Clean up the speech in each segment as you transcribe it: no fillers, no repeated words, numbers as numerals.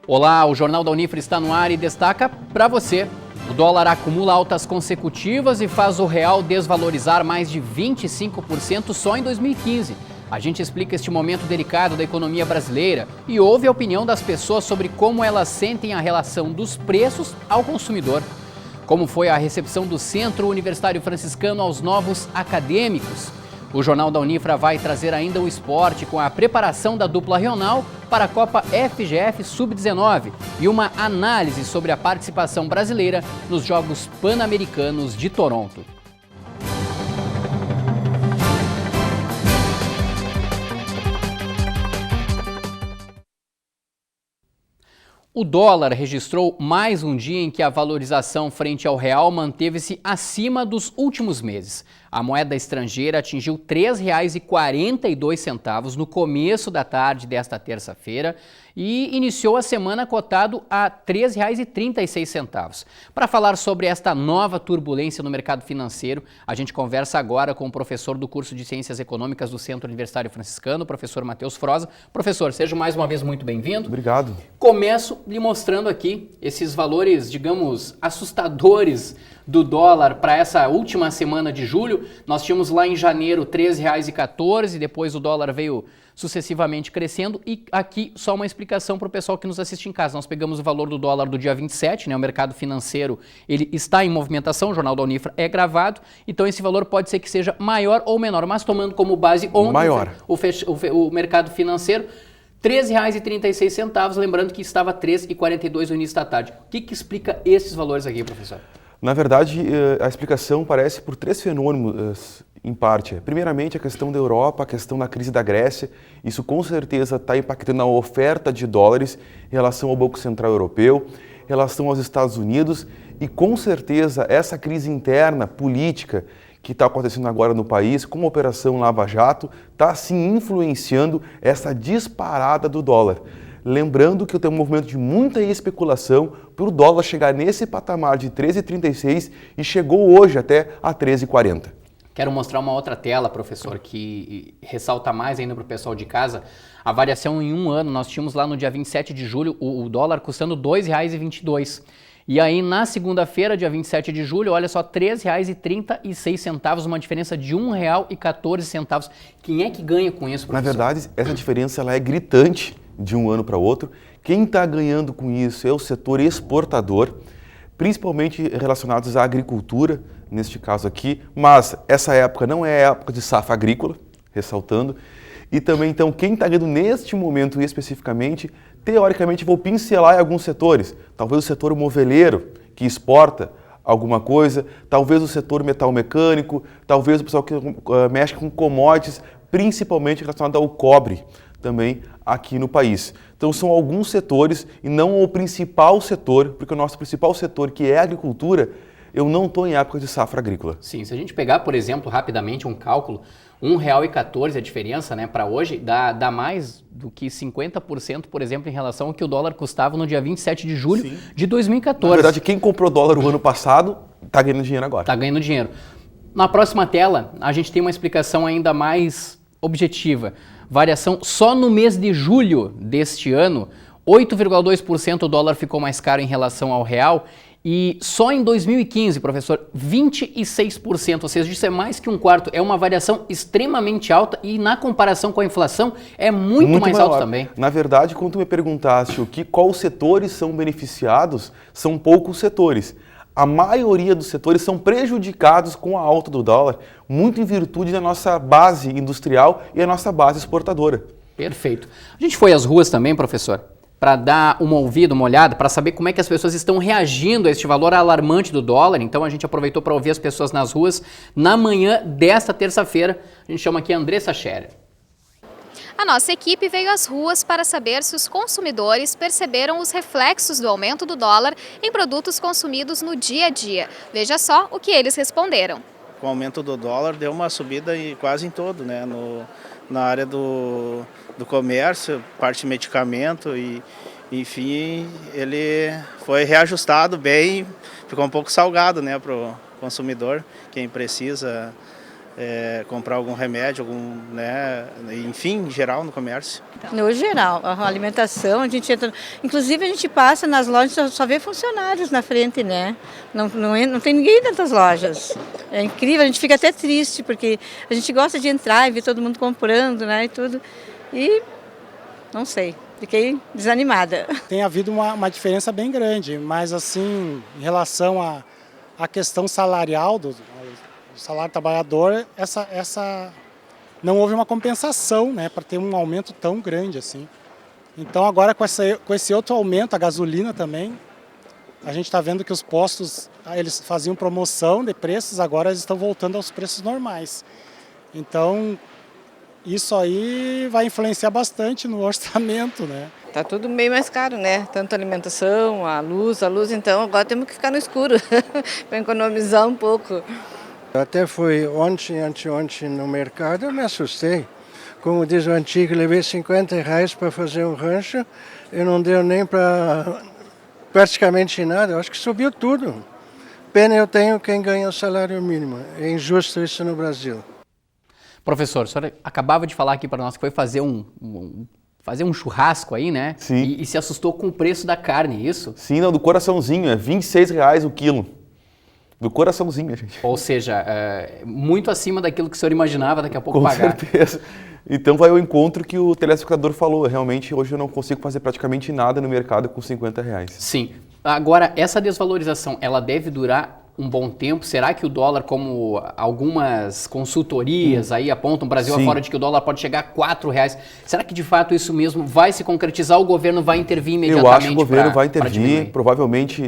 Olá, o Jornal da Unifra está no ar e destaca para você. O dólar acumula altas consecutivas e faz o real desvalorizar mais de 25% só em 2015. A gente explica este momento delicado da economia brasileira e ouve a opinião das pessoas sobre como elas sentem a relação dos preços ao consumidor. Como foi a recepção do Centro Universitário Franciscano aos novos acadêmicos. O Jornal da Unifra vai trazer ainda o esporte com a preparação da dupla regional para a Copa FGF Sub-19 e uma análise sobre a participação brasileira nos Jogos Pan-Americanos de Toronto. O dólar registrou mais um dia em que a valorização frente ao real manteve-se acima dos últimos meses. A moeda estrangeira atingiu R$ 3,42 no começo da tarde desta terça-feira e iniciou a semana cotado a R$ 3,36. Para falar sobre esta nova turbulência no mercado financeiro, a gente conversa agora com o professor do curso de Ciências Econômicas do Centro Universitário Franciscano, o professor Matheus Froza. Professor, seja mais uma vez muito bem-vindo. Obrigado. Começo lhe mostrando aqui esses valores, digamos, assustadores do dólar para essa última semana de julho. Nós tínhamos lá em janeiro R$ 13,14, depois o dólar veio sucessivamente crescendo e aqui só uma explicação para o pessoal que nos assiste em casa. Nós pegamos o valor do dólar do dia 27, né? O mercado financeiro ele está em movimentação, o Jornal da Unifra é gravado, então esse valor pode ser que seja maior ou menor, mas tomando como base ontem maior. O mercado financeiro, R$ 13,36, lembrando que estava R$ 3,42 no início da tarde. O que explica esses valores aqui, professor? Na verdade, a explicação parece por três fenômenos, em parte. Primeiramente, a questão da Europa, a questão da crise da Grécia. Isso com certeza está impactando a oferta de dólares em relação ao Banco Central Europeu, em relação aos Estados Unidos e com certeza essa crise interna, política, que está acontecendo agora no país, com a Operação Lava Jato, está sim influenciando essa disparada do dólar. Lembrando que eu tenho um movimento de muita especulação para o dólar chegar nesse patamar de 13,36 e chegou hoje até a 13,40. Quero mostrar uma outra tela, professor, que ressalta mais ainda para o pessoal de casa. A variação em um ano, nós tínhamos lá no dia 27 de julho o dólar custando R$ 2,22. E aí, na segunda-feira, dia 27 de julho, olha só, R$ 3,36, uma diferença de R$ 1,14. Quem é que ganha com isso, professor? Na verdade, essa diferença ela é gritante de um ano para outro. Quem está ganhando com isso é o setor exportador, principalmente relacionados à agricultura, neste caso aqui, mas essa época não é época de safra agrícola, ressaltando. E também, então, quem está ganhando neste momento especificamente, teoricamente, vou pincelar em alguns setores. Talvez o setor moveleiro, que exporta alguma coisa, talvez o setor metal mecânico, talvez o pessoal que mexe com commodities, principalmente relacionado ao cobre, também aqui no país. Então, são alguns setores e não o principal setor, porque o nosso principal setor, que é a agricultura, eu não estou em época de safra agrícola. Sim, se a gente pegar, por exemplo, rapidamente um cálculo, R$ 1,14 a diferença, né, para hoje, dá mais do que 50%, por exemplo, em relação ao que o dólar custava no dia 27 de julho Sim. de 2014. Na verdade, quem comprou dólar o ano passado está ganhando dinheiro agora. Está ganhando dinheiro. Na próxima tela, a gente tem uma explicação ainda mais objetiva. Variação só no mês de julho deste ano, 8,2% o dólar ficou mais caro em relação ao real. E só em 2015, professor, 26%, ou seja, isso é mais que um quarto, é uma variação extremamente alta e na comparação com a inflação é muito mais alto também. Na verdade, quando tu me perguntaste quais setores são beneficiados, são poucos setores. A maioria dos setores são prejudicados com a alta do dólar, muito em virtude da nossa base industrial e a nossa base exportadora. Perfeito. A gente foi às ruas também, professor, para dar uma ouvida, uma olhada, para saber como é que as pessoas estão reagindo a este valor alarmante do dólar. Então a gente aproveitou para ouvir as pessoas nas ruas na manhã desta terça-feira. A gente chama aqui a Andressa Scherer. A nossa equipe veio às ruas para saber se os consumidores perceberam os reflexos do aumento do dólar em produtos consumidos no dia a dia. Veja só o que eles responderam. Com o aumento do dólar deu uma subida quase em todo, né? na área do comércio, parte de medicamento e, enfim, ele foi reajustado bem, ficou um pouco salgado, né, para o consumidor, quem precisa comprar algum remédio, né, enfim, em geral no comércio. No geral, a alimentação, a gente entra, inclusive a gente passa nas lojas, só vê funcionários na frente, né? Não tem ninguém dentro das lojas. É incrível, a gente fica até triste, porque a gente gosta de entrar e ver todo mundo comprando, né, e tudo. E, não sei, fiquei desanimada. Tem havido uma diferença bem grande, mas assim, em relação à questão salarial do salário trabalhador, não houve uma compensação, né, para ter um aumento tão grande assim. Então agora com esse outro aumento, a gasolina também, a gente está vendo que os postos, eles faziam promoção de preços, agora eles estão voltando aos preços normais. Então isso aí vai influenciar bastante no orçamento, né? Tá tudo meio mais caro, né? Tanto a alimentação, a luz, então agora temos que ficar no escuro para economizar um pouco. Eu até fui anteontem no mercado, eu me assustei. Como diz o antigo, levei R$50 para fazer um rancho e não deu nem para praticamente nada. Eu acho que subiu tudo. Pena eu tenho quem ganha o salário mínimo. É injusto isso no Brasil. Professor, a senhora acabava de falar aqui para nós que foi fazer um churrasco aí, né? Sim. E se assustou com o preço da carne, isso? Sim, não, do coraçãozinho, é R$26 o quilo. Do coraçãozinho, gente. Ou seja, muito acima daquilo que o senhor imaginava daqui a pouco Com pagar. certeza. Então vai ao encontro que o telespectador falou. Realmente, hoje eu não consigo fazer praticamente nada no mercado com R$50. Sim. Agora, essa desvalorização, ela deve durar um bom tempo? Será que o dólar, como algumas consultorias aí apontam, Brasil Sim. afora, de que o dólar pode chegar a R$4? Será que de fato isso mesmo vai se concretizar? O governo vai intervir imediatamente? Eu acho que o governo vai intervir, provavelmente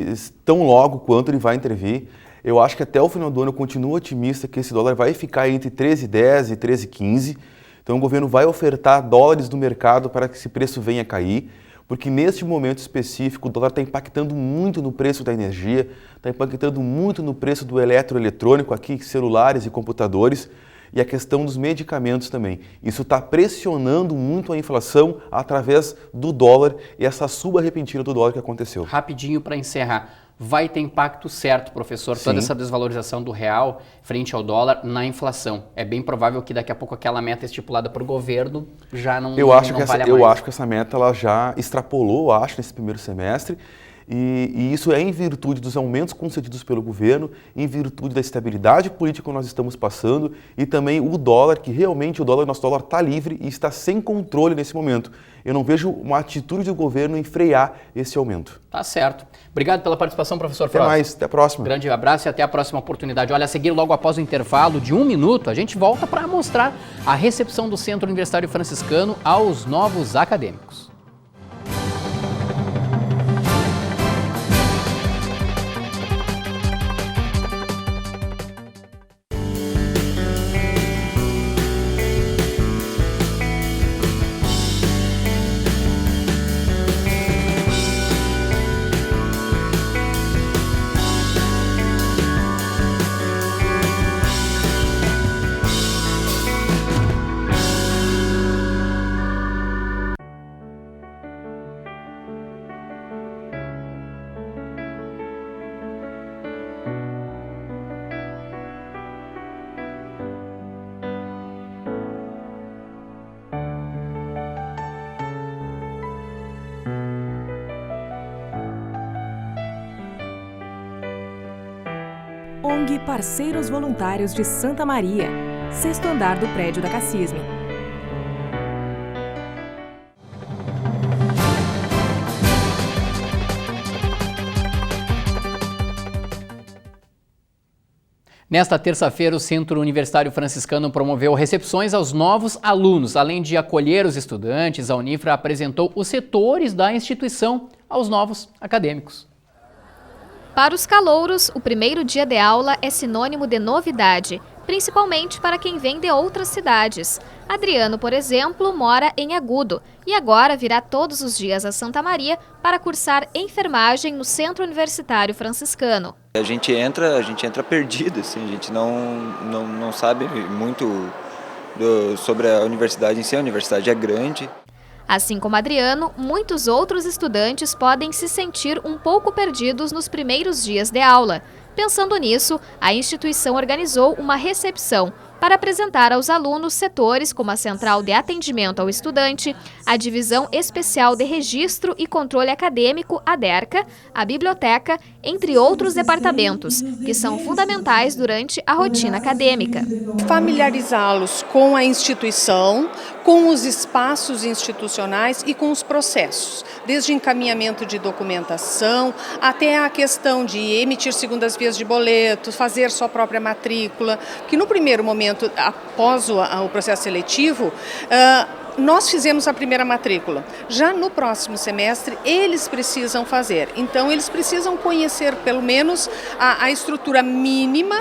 tão logo quanto ele vai intervir. Eu acho que até o final do ano eu continuo otimista que esse dólar vai ficar entre 13,10 e 13,15. Então o governo vai ofertar dólares no mercado para que esse preço venha a cair, porque neste momento específico o dólar está impactando muito no preço da energia, está impactando muito no preço do eletroeletrônico aqui, celulares e computadores, e a questão dos medicamentos também. Isso está pressionando muito a inflação através do dólar e essa suba repentina do dólar que aconteceu. Rapidinho para encerrar. Vai ter impacto certo, professor, Sim. toda essa desvalorização do real frente ao dólar na inflação. É bem provável que daqui a pouco aquela meta estipulada por governo já não Eu acho valha que essa meta ela já extrapolou, eu acho, nesse primeiro semestre. E isso é em virtude dos aumentos concedidos pelo governo, em virtude da estabilidade política que nós estamos passando e também o dólar, que realmente nosso dólar está livre e está sem controle nesse momento. Eu não vejo uma atitude do governo em frear esse aumento. Tá certo. Obrigado pela participação, professor Até Frost. mais, até a próxima. Grande abraço e até a próxima oportunidade. Olha, a seguir, logo após o intervalo de 1 minuto, a gente volta para mostrar a recepção do Centro Universitário Franciscano aos novos acadêmicos. ONG Parceiros Voluntários de Santa Maria, 6º andar do prédio da Cassisme. Nesta terça-feira, o Centro Universitário Franciscano promoveu recepções aos novos alunos. Além de acolher os estudantes, a Unifra apresentou os setores da instituição aos novos acadêmicos. Para os calouros, o primeiro dia de aula é sinônimo de novidade, principalmente para quem vem de outras cidades. Adriano, por exemplo, mora em Agudo e agora virá todos os dias a Santa Maria para cursar enfermagem no Centro Universitário Franciscano. A gente entra perdido, assim, a gente não sabe muito sobre a universidade em si. A universidade é grande. Assim como Adriano, muitos outros estudantes podem se sentir um pouco perdidos nos primeiros dias de aula. Pensando nisso, a instituição organizou uma recepção para apresentar aos alunos setores como a Central de Atendimento ao Estudante, a Divisão Especial de Registro e Controle Acadêmico, a DERCA, a Biblioteca, entre outros departamentos, que são fundamentais durante a rotina acadêmica. Familiarizá-los com a instituição, com os espaços institucionais e com os processos, desde encaminhamento de documentação até a questão de emitir segundas vias de boleto, fazer sua própria matrícula, que no primeiro momento, após o processo seletivo, nós fizemos a primeira matrícula. Já no próximo semestre, eles precisam fazer. Então, eles precisam conhecer, pelo menos, a estrutura mínima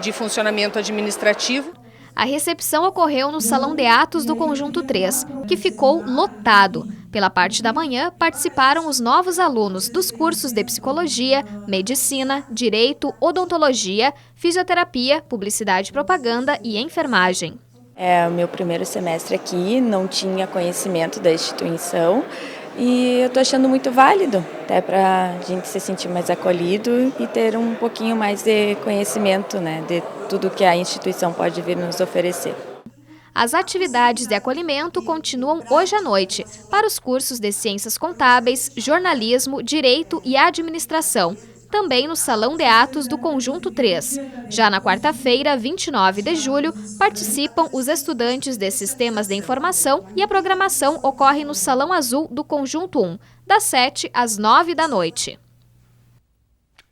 de funcionamento administrativo. A recepção ocorreu no Salão de Atos do Conjunto 3, que ficou lotado. Pela parte da manhã, participaram os novos alunos dos cursos de Psicologia, Medicina, Direito, Odontologia, Fisioterapia, Publicidade e Propaganda e Enfermagem. É o meu primeiro semestre aqui, não tinha conhecimento da instituição e eu estou achando muito válido, até para a gente se sentir mais acolhido e ter um pouquinho mais de conhecimento, né, de tudo que a instituição pode vir nos oferecer. As atividades de acolhimento continuam hoje à noite para os cursos de Ciências Contábeis, Jornalismo, Direito e Administração, também no Salão de Atos do Conjunto 3. Já na quarta-feira, 29 de julho, participam os estudantes de Sistemas de Informação e a programação ocorre no Salão Azul do Conjunto 1, das 7 às 9 da noite.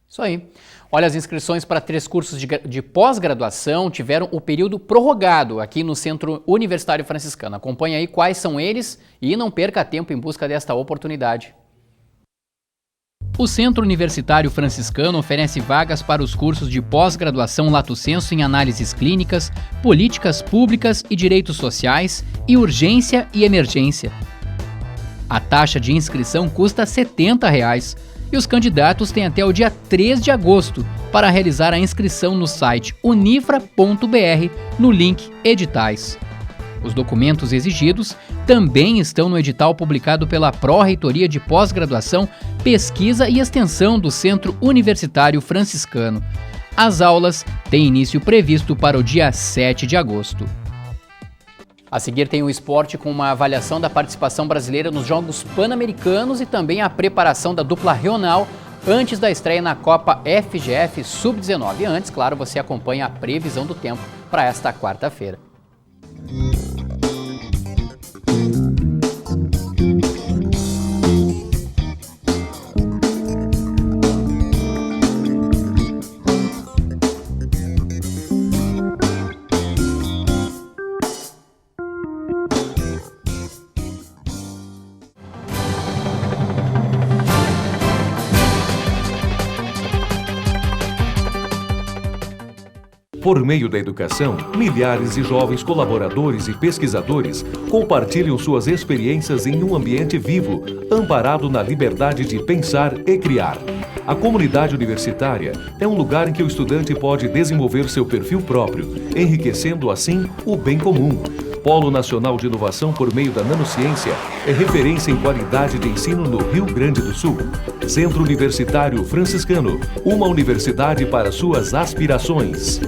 Isso aí. Olha, as inscrições para 3 cursos de pós-graduação tiveram o período prorrogado aqui no Centro Universitário Franciscano. Acompanhe aí quais são eles e não perca tempo em busca desta oportunidade. O Centro Universitário Franciscano oferece vagas para os cursos de pós-graduação Lato Sensu em Análises Clínicas, Políticas Públicas e Direitos Sociais e Urgência e Emergência. A taxa de inscrição custa R$ 70 e os candidatos têm até o dia 3 de agosto para realizar a inscrição no site unifra.br no link Editais. Os documentos exigidos também estão no edital publicado pela Pró-Reitoria de Pós-Graduação, Pesquisa e Extensão do Centro Universitário Franciscano. As aulas têm início previsto para o dia 7 de agosto. A seguir tem o esporte com uma avaliação da participação brasileira nos Jogos Pan-Americanos e também a preparação da dupla regional antes da estreia na Copa FGF Sub-19. Antes, claro, você acompanha a previsão do tempo para esta quarta-feira. Por meio da educação, milhares de jovens colaboradores e pesquisadores compartilham suas experiências em um ambiente vivo, amparado na liberdade de pensar e criar. A comunidade universitária é um lugar em que o estudante pode desenvolver seu perfil próprio, enriquecendo assim o bem comum. Polo Nacional de Inovação por meio da Nanociência é referência em qualidade de ensino no Rio Grande do Sul. Centro Universitário Franciscano, uma universidade para suas aspirações.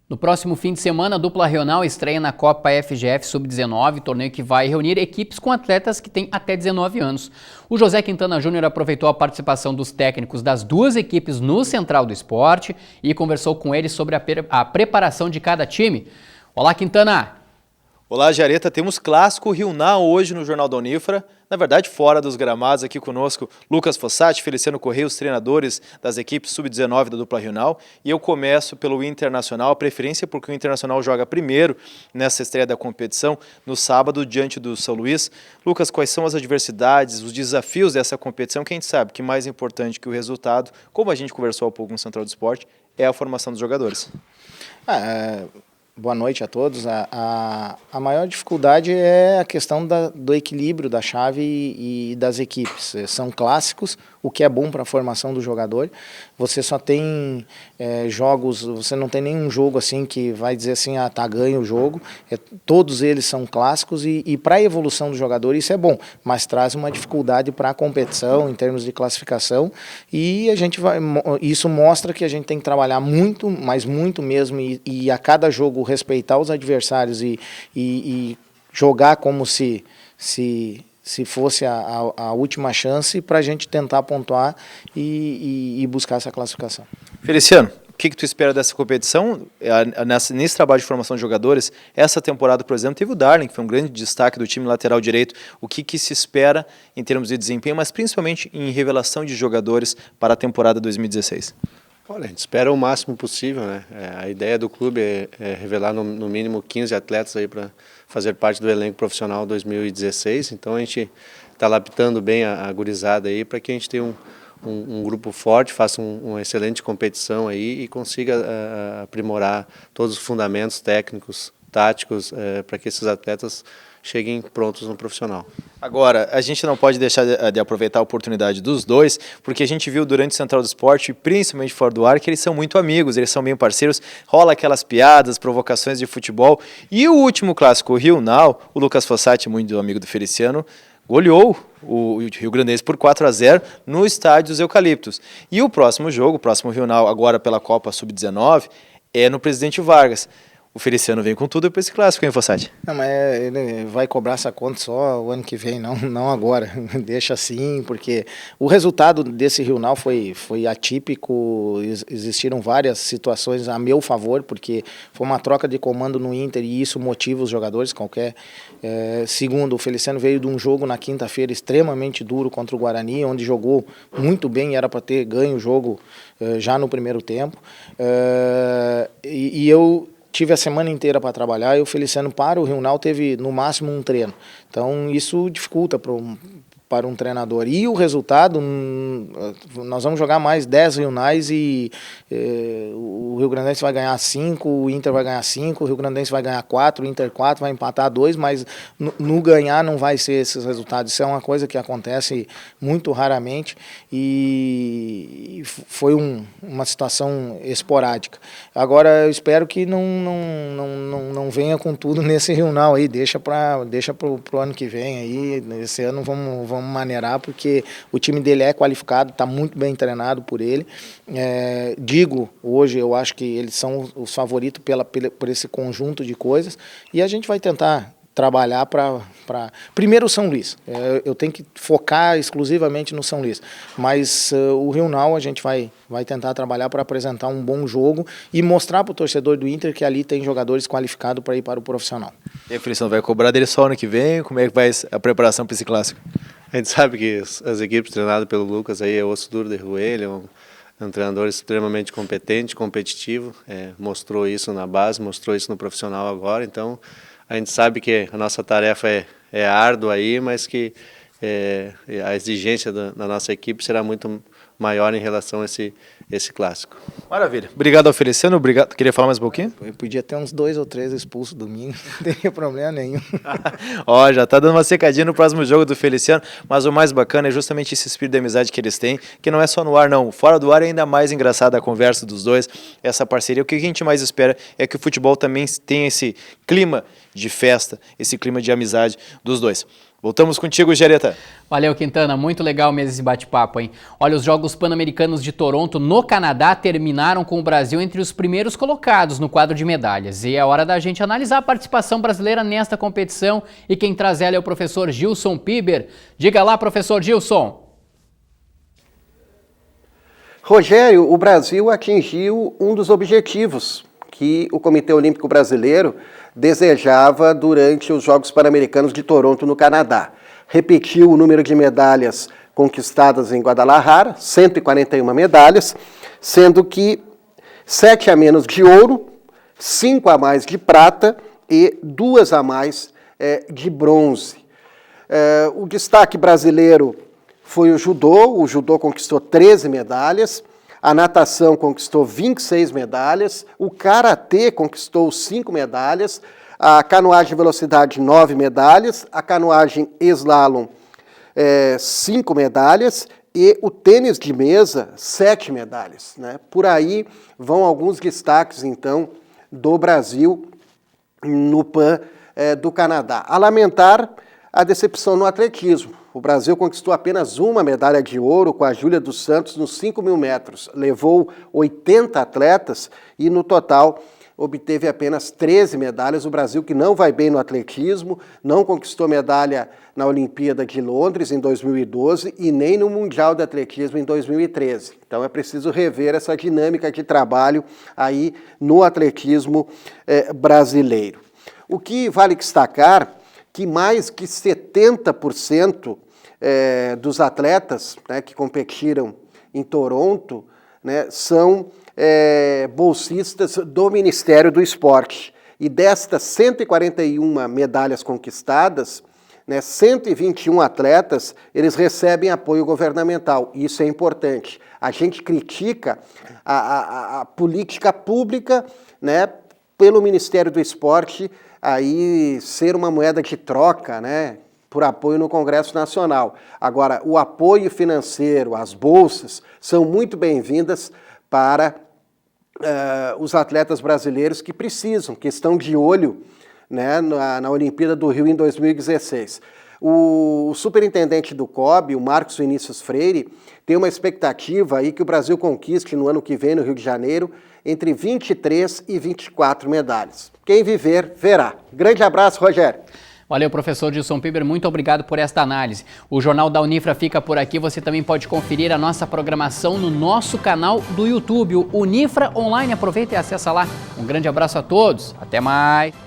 No próximo fim de semana, a dupla regional estreia na Copa FGF Sub-19, torneio que vai reunir equipes com atletas que têm até 19 anos. O José Quintana Júnior aproveitou a participação dos técnicos das duas equipes no Central do Esporte e conversou com eles sobre a preparação de cada time. Olá, Quintana! Olá, Jareta. Temos clássico Rio-Now hoje no Jornal da Unifra. Na verdade, fora dos gramados, aqui conosco Lucas Fossati, Feliciano Correia, os treinadores das equipes sub-19 da dupla Rio-Now. E eu começo pelo Internacional, a preferência porque o Internacional joga primeiro nessa estreia da competição, no sábado, diante do São Luís. Lucas, quais são as adversidades, os desafios dessa competição? Que a gente sabe que mais importante que o resultado, como a gente conversou há pouco no Central do Esporte, é a formação dos jogadores. Boa noite a todos. A maior dificuldade é a questão do equilíbrio da chave e das equipes. São clássicos, o que é bom para a formação do jogador. Você só tem jogos, você não tem nenhum jogo assim que vai dizer assim, tá ganho o jogo. Todos eles são clássicos e para a evolução do jogador isso é bom, mas traz uma dificuldade para a competição em termos de classificação e isso mostra que a gente tem que trabalhar muito, mas muito mesmo e a cada jogo respeitar os adversários e jogar como se fosse a última chance para a gente tentar pontuar e buscar essa classificação. Feliciano, o que tu espera dessa competição? Nesse trabalho de formação de jogadores, essa temporada, por exemplo, teve o Darling, que foi um grande destaque do time lateral direito. O que se espera em termos de desempenho, mas principalmente em revelação de jogadores para a temporada 2016? Olha, a gente espera o máximo possível, né? A ideia do clube é revelar no mínimo 15 atletas aí para fazer parte do elenco profissional 2016. Então a gente está lapidando bem a gurizada aí para que a gente tenha um grupo forte, faça uma excelente competição aí e consiga aprimorar todos os fundamentos técnicos, táticos, para que esses atletas cheguem prontos no profissional. Agora, a gente não pode deixar de aproveitar a oportunidade dos dois, porque a gente viu durante o Central do Esporte, principalmente fora do ar, que eles são muito amigos, eles são bem parceiros, rola aquelas piadas, provocações de futebol. E o último clássico, o Rio-Now, o Lucas Fossati, muito amigo do Feliciano, goleou o Rio Grandense por 4-0 no estádio dos Eucaliptos. E o próximo jogo, o próximo Rio-Now, agora pela Copa Sub-19, é no Presidente Vargas. O Feliciano vem com tudo para esse clássico, hein, Fossati? Não, mas ele vai cobrar essa conta só o ano que vem, não agora. Deixa assim, porque o resultado desse Rio-Now foi atípico, existiram várias situações a meu favor, porque foi uma troca de comando no Inter e isso motiva os jogadores, segundo, o Feliciano veio de um jogo na quinta-feira extremamente duro contra o Guarani, onde jogou muito bem, era para ter ganho o jogo já no primeiro tempo. E eu tive a semana inteira para trabalhar e o Feliciano para o Rio-Now teve no máximo um treino. Então isso dificulta para um treinador. E o resultado, nós vamos jogar mais 10 Rio-Naus e o Rio Grandense vai ganhar 5, o Inter vai ganhar 5, o Rio Grandense vai ganhar 4, o Inter 4, vai empatar 2, mas no ganhar não vai ser esses resultados. Isso é uma coisa que acontece muito raramente e foi uma situação esporádica. Agora eu espero que não venha com tudo nesse Rio-Now aí, deixa pro ano que vem aí, esse ano vamos maneirar, porque o time dele é qualificado, está muito bem treinado por ele. Hoje eu acho que eles são os favoritos por esse conjunto de coisas e a gente vai tentar trabalhar para... Primeiro o São Luís, eu tenho que focar exclusivamente no São Luís, mas o Rio-Now a gente vai tentar trabalhar para apresentar um bom jogo e mostrar para o torcedor do Inter que ali tem jogadores qualificados para ir para o profissional. E a Feliciano vai cobrar dele só ano que vem? Como é que vai a preparação para esse clássico? A gente sabe que as equipes treinadas pelo Lucas aí é osso duro de roelho, um treinador extremamente competente, competitivo, mostrou isso na base, mostrou isso no profissional agora, então a gente sabe que a nossa tarefa é árdua aí, mas que a exigência da nossa equipe será muito maior em relação a esse clássico. Maravilha. Obrigado ao Feliciano. Obrigado. Queria falar mais um pouquinho? Eu podia ter uns 2 ou 3 expulsos domingo, não teria problema nenhum. Já tá dando uma secadinha no próximo jogo do Feliciano, mas o mais bacana é justamente esse espírito de amizade que eles têm, que não é só no ar não, fora do ar é ainda mais engraçada a conversa dos dois, essa parceria. O que a gente mais espera é que o futebol também tenha esse clima de festa, esse clima de amizade dos dois. Voltamos contigo, Jareta. Valeu, Quintana. Muito legal mesmo esse bate-papo, hein? Olha, os Jogos Pan-Americanos de Toronto, no Canadá, terminaram com o Brasil entre os primeiros colocados no quadro de medalhas. E é hora da gente analisar a participação brasileira nesta competição. E quem traz ela é o professor Gilson Piber. Diga lá, professor Gilson. Rogério, o Brasil atingiu um dos objetivos que o Comitê Olímpico Brasileiro desejava durante os Jogos Pan-Americanos de Toronto, no Canadá. Repetiu o número de medalhas conquistadas em Guadalajara, 141 medalhas, sendo que 7 a menos de ouro, 5 a mais de prata e 2 a mais de bronze. O destaque brasileiro foi o judô conquistou 13 medalhas, a natação conquistou 26 medalhas, o karatê conquistou 5 medalhas, a canoagem de velocidade 9 medalhas, a canoagem slalom 5 medalhas e o tênis de mesa 7 medalhas. Né? Por aí vão alguns destaques, então, do Brasil no PAN do Canadá. A lamentar a decepção no atletismo. O Brasil conquistou apenas uma medalha de ouro com a Júlia dos Santos nos 5.000 metros. Levou 80 atletas e, no total, obteve apenas 13 medalhas. O Brasil, que não vai bem no atletismo, não conquistou medalha na Olimpíada de Londres em 2012 e nem no Mundial de Atletismo em 2013. Então é preciso rever essa dinâmica de trabalho aí no atletismo brasileiro. O que vale destacar que mais que 70% dos atletas, né, que competiram em Toronto, né, são bolsistas do Ministério do Esporte. E destas 141 medalhas conquistadas, né, 121 atletas, eles recebem apoio governamental. Isso é importante. A gente critica a política pública, né, pelo Ministério do Esporte aí ser uma moeda de troca, né, por apoio no Congresso Nacional. Agora, o apoio financeiro, as bolsas, são muito bem-vindas para os atletas brasileiros que precisam, que estão de olho, né, na Olimpíada do Rio em 2016. O superintendente do COB, o Marcos Vinícius Freire, tem uma expectativa aí que o Brasil conquiste no ano que vem, no Rio de Janeiro, entre 23 e 24 medalhas. Quem viver, verá. Grande abraço, Rogério. Valeu, professor Gilson Piber, muito obrigado por esta análise. O Jornal da Unifra fica por aqui, você também pode conferir a nossa programação no nosso canal do YouTube, o Unifra Online. Aproveita e acessa lá. Um grande abraço a todos, até mais.